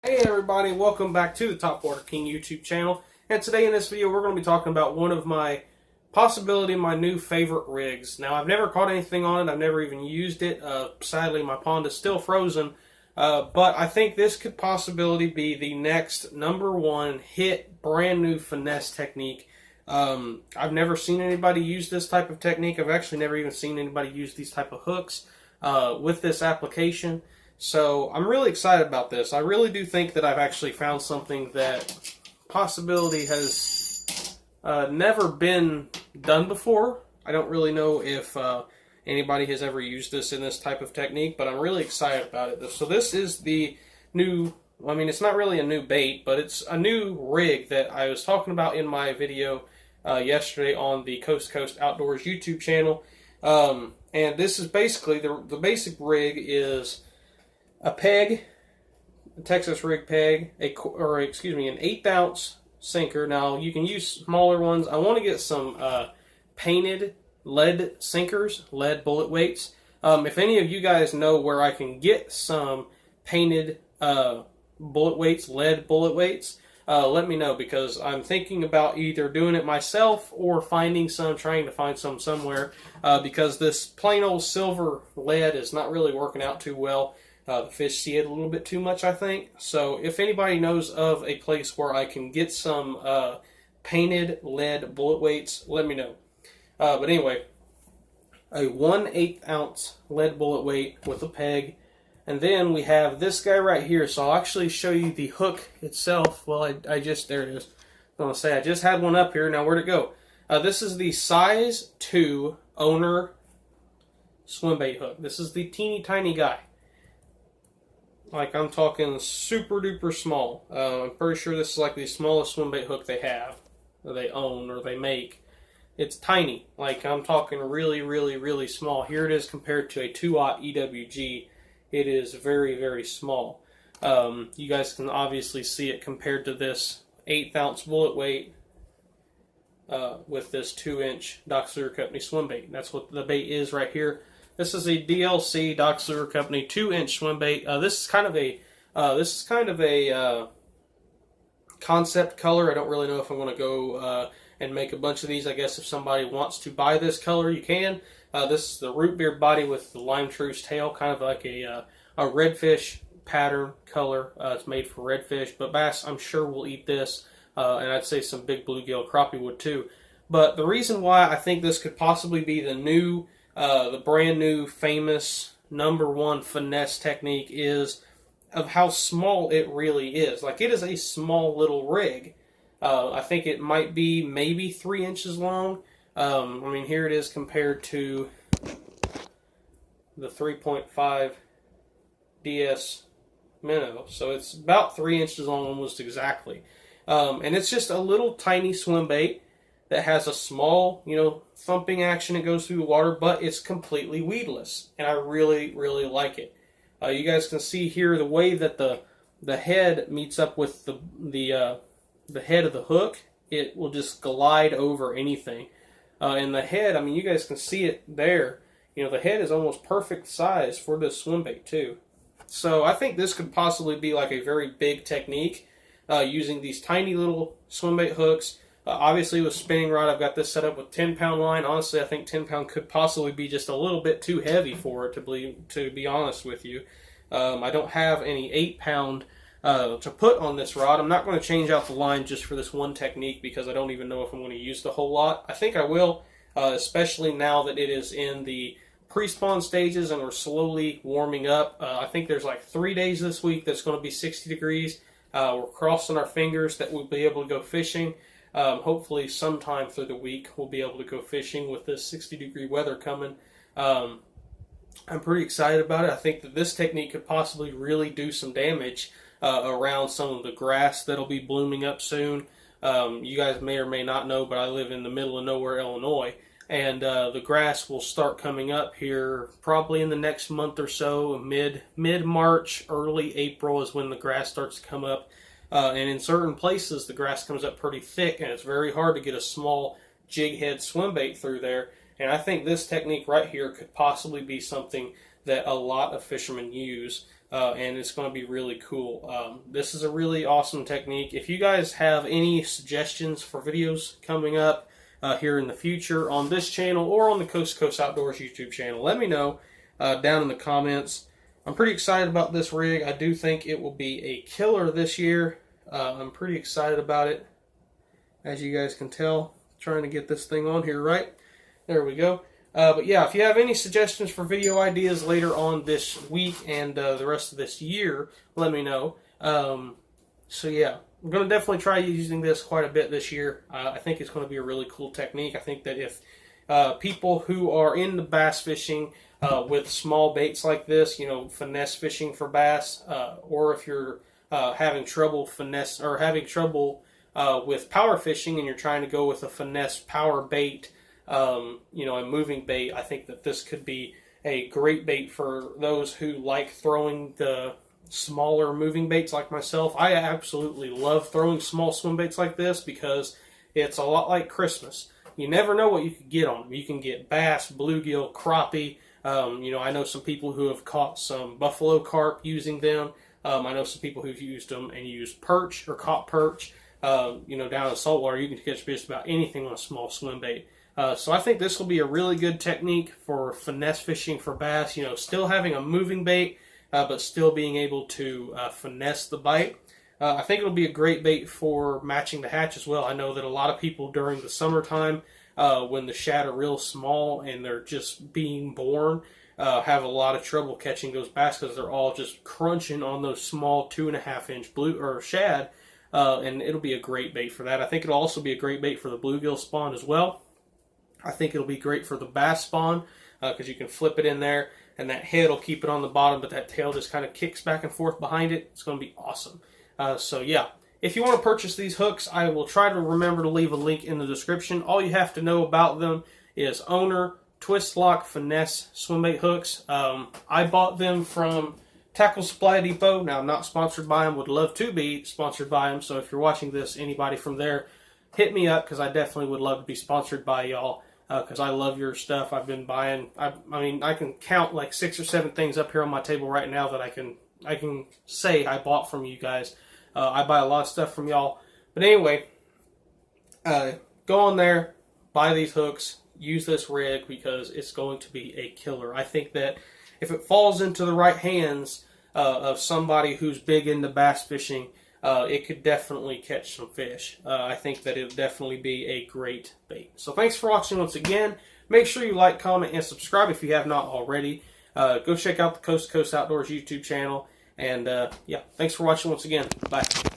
Hey everybody, welcome back to the Top Water King YouTube channel. And today in this video we're going to be talking about one of my my new favorite rigs. Now I've never caught anything on it, I've never even used it. Sadly my pond is still frozen. But I think this could possibly be the next #1 hit brand new finesse technique. I've never seen anybody use this type of technique. I've actually never even seen anybody use these type of hooks with this application. So I'm really excited about this. I really do think that I've actually found something that possibility has never been done before. I don't really know if anybody has ever used this in this type of technique, but I'm really excited about it. So this is the new, I mean, it's not really a new bait, but it's a new rig that I was talking about in my video yesterday on the Coast to Coast Outdoors YouTube channel. And this is basically, the basic rig is a peg, a Texas rig peg, an 1/8 ounce sinker. Now you can use smaller ones. I want to get some painted lead sinkers, lead bullet weights. If any of you guys know where I can get some painted bullet weights, lead bullet weights, let me know, because I'm thinking about either doing it myself or trying to find some somewhere, because this plain old silver lead is not really working out too well. The fish see it a little bit too much, I think. So if anybody knows of a place where I can get some painted lead bullet weights, let me know. But anyway, a 1/8 ounce lead bullet weight with a peg. And then we have this guy right here. So I'll actually show you the hook itself. Well, there it is. I'm going to say I just had one up here. Now, where'd it go? This is the size 2 owner swim bait hook. This is the teeny tiny guy. Like, I'm talking super duper small. I'm pretty sure this is like the smallest swim bait hook they have, or they own, or they make. It's tiny. Like, I'm talking really, really, really small. Here it is compared to a 2/0 EWG. It is very, very small. You guys can obviously see it compared to this 1/8 ounce bullet weight with this 2-inch Dox Lure Company swim bait. That's what the bait is right here. This is a DLC Dox Lure Company 2-inch swim bait. This is kind of a concept color. I don't really know if I'm going to go and make a bunch of these. I guess if somebody wants to buy this color, you can. This is the root beer body with the lime truce tail, kind of like a redfish pattern color. It's made for redfish, but bass, I'm sure, will eat this, and I'd say some big bluegill crappie would too. But the reason why I think this could possibly be the brand new famous #1 finesse technique is of how small it really is. Like, it is a small little rig. I think it might be maybe 3 inches long. I mean, here it is compared to the 3.5 DS minnow. So it's about 3 inches long, almost exactly. And it's just a little tiny swim bait that has a small, thumping action that goes through the water, but it's completely weedless, and I really, really like it. You guys can see here the way that the head meets up with the head of the hook. It will just glide over anything. And the head, I mean, you guys can see it there. The head is almost perfect size for this swim bait too. So I think this could possibly be like a very big technique using these tiny little swim bait hooks. Obviously with spinning rod, I've got this set up with 10-pound line. Honestly, I think 10-pound could possibly be just a little bit too heavy for it, to be honest with you. I don't have any 8-pound to put on this rod. I'm not going to change out the line just for this one technique, because I don't even know if I'm going to use the whole lot. I think I will, especially now that it is in the pre-spawn stages and we're slowly warming up. I think there's like 3 days this week that's going to be 60 degrees. We're crossing our fingers that we'll be able to go fishing. Hopefully sometime through the week we'll be able to go fishing with this 60-degree weather coming. I'm pretty excited about it. I think that this technique could possibly really do some damage around some of the grass that'll be blooming up soon. You guys may or may not know, but I live in the middle of nowhere, Illinois, and the grass will start coming up here probably in the next month or so. Mid-March, early April is when the grass starts to come up. And in certain places, the grass comes up pretty thick, and it's very hard to get a small jig head swim bait through there. And I think this technique right here could possibly be something that a lot of fishermen use. and it's going to be really cool. This is a really awesome technique. If you guys have any suggestions for videos coming up here in the future on this channel or on the Coast to Coast Outdoors YouTube channel, let me know down in the comments. I'm pretty excited about this rig. I do think it will be a killer this year. I'm pretty excited about it. As you guys can tell, trying to get this thing on here right. There we go. But yeah, if you have any suggestions for video ideas later on this week and the rest of this year, let me know. So yeah, I'm going to definitely try using this quite a bit this year. I think it's going to be a really cool technique. I think that if people who are into bass fishing with small baits like this, you know, finesse fishing for bass, or if you're having trouble with power fishing and you're trying to go with a finesse power bait, you know, a moving bait, I think that this could be a great bait for those who like throwing the smaller moving baits like myself. I absolutely love throwing small swim baits like this because it's a lot like Christmas. You never know what you could get on them. You can get bass, bluegill, crappie. You know, I know some people who have caught some buffalo carp using them. I know some people who've used them and used perch or caught perch. You know, down in saltwater, you can catch just about anything on a small swim bait. So I think this will be a really good technique for finesse fishing for bass. You know, still having a moving bait, but still being able to finesse the bite. I think it'll be a great bait for matching the hatch as well. I know that a lot of people during the summertime, when the shad are real small and they're just being born, have a lot of trouble catching those bass because they're all just crunching on those small 2.5-inch blue or shad. And it'll be a great bait for that. I think it'll also be a great bait for the bluegill spawn as well. I think it'll be great for the bass spawn because you can flip it in there and that head will keep it on the bottom, but that tail just kind of kicks back and forth behind it. It's going to be awesome. So yeah, if you want to purchase these hooks, I will try to remember to leave a link in the description. All you have to know about them is Owner Twist Lock Finesse Swimbait hooks. I bought them from Tackle Supply Depot. Now, I'm not sponsored by them. Would love to be sponsored by them. So if you're watching this, anybody from there, hit me up because I definitely would love to be sponsored by y'all because I love your stuff. I've been buying. I mean, I can count like 6 or 7 things up here on my table right now that I can say I bought from you guys. I buy a lot of stuff from y'all. But anyway, go on there, buy these hooks, use this rig because it's going to be a killer. I think that if it falls into the right hands of somebody who's big into bass fishing, it could definitely catch some fish. I think that it'll definitely be a great bait. So thanks for watching once again. Make sure you like, comment, and subscribe if you have not already. Go check out the Coast to Coast Outdoors YouTube channel. And yeah, thanks for watching once again. Bye.